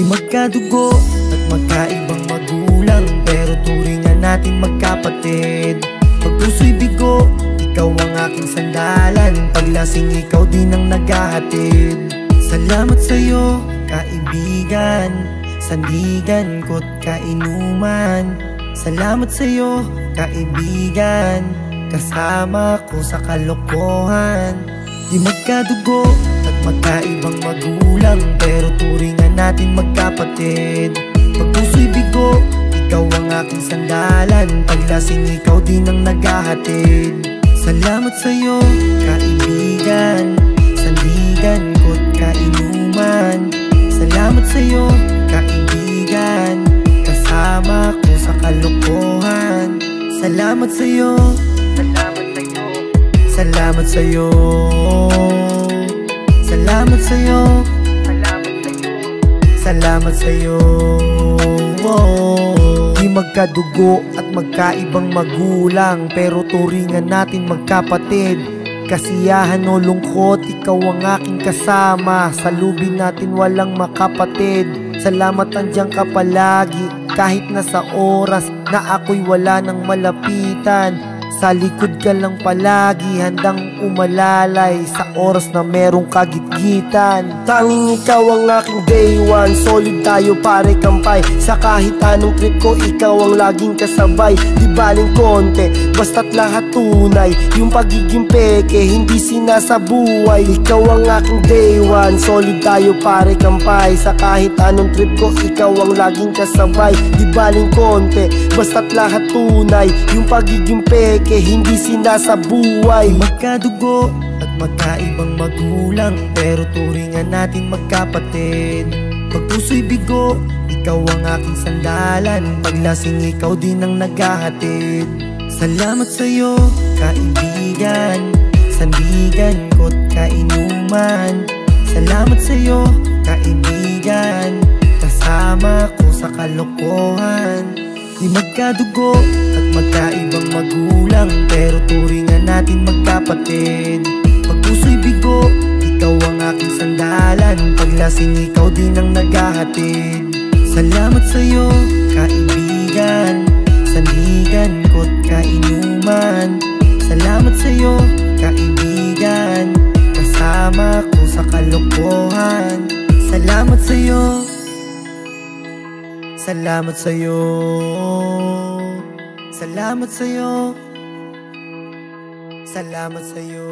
Di magkadugo at magkaibang magulang, pero turingan natin magkapatid. Pag puso'y bigo, ikaw ang aking sandalan. Paglasing ikaw din ang naghahatid. Salamat sa'yo, kaibigan, sandigan ko't kainuman. Salamat sa'yo, kaibigan, kasama ko sa kalokohan. Di magkadugo at magkaibang magulang, pero turingan natin magkapatid. Pag puso'y bigo, ikaw ang aking sandalan. Paglasing ikaw din ang naghahatid. Salamat sa'yo, kaibigan, sandigan ko't kainuman. Salamat sa'yo, kaibigan, kasama ko sa kalokohan. Salamat sa'yo, salamat sa'yo, salamat sa'yo, salamat sa'yo, salamat sa'yo. Di magkadugo at magkaibang magulang, pero turingan natin magkapatid. Kasiyahan o lungkot, ikaw ang aking kasama. Sa lubin natin walang makapatid. Salamat andiyan ka palagi, kahit nasa oras na ako'y wala nang malapitan. Sa likod ka lang palagi, handang umalalay sa oras na merong kagitgitan. Tanging ikaw ang aking day one, solid tayo pare kampay. Sa kahit anong trip ko, ikaw ang laging kasabay. Di baling konti, basta't lahat tunay. Yung pagiging peke, hindi sinasabuhay. Ikaw ang aking day one, solid tayo pare kampay. Sa kahit anong trip ko, ikaw ang laging kasabay. Di baling konti, basta't lahat tunay. Yung pagiging peke, hindi sinasabuhay. Magkadugo at magkaibang magulang, pero turingan natin magkapatid. Pag puso'y bigo, ikaw ang aking sandalan. Paglasing ikaw din ang naghahatid. Salamat sa'yo, kaibigan, sandigan ko't kainuman. Salamat sa'yo, kaibigan, kasama ko sa kalokohan. Di magkadugo at magkaibang magulang, pero turingan natin magkapatid. Pag puso'y bigo, ikaw ang aking sandalan. Paglasing ikaw din ang naghahatid. Salamat sa'yo, kaibigan, sandigan ko't kainuman. Salamat sa'yo, kaibigan, kasama ko sa kalokohan. Salamat sa'yo, salamat sa'yo, salamat sa'yo, salamat sa'yo.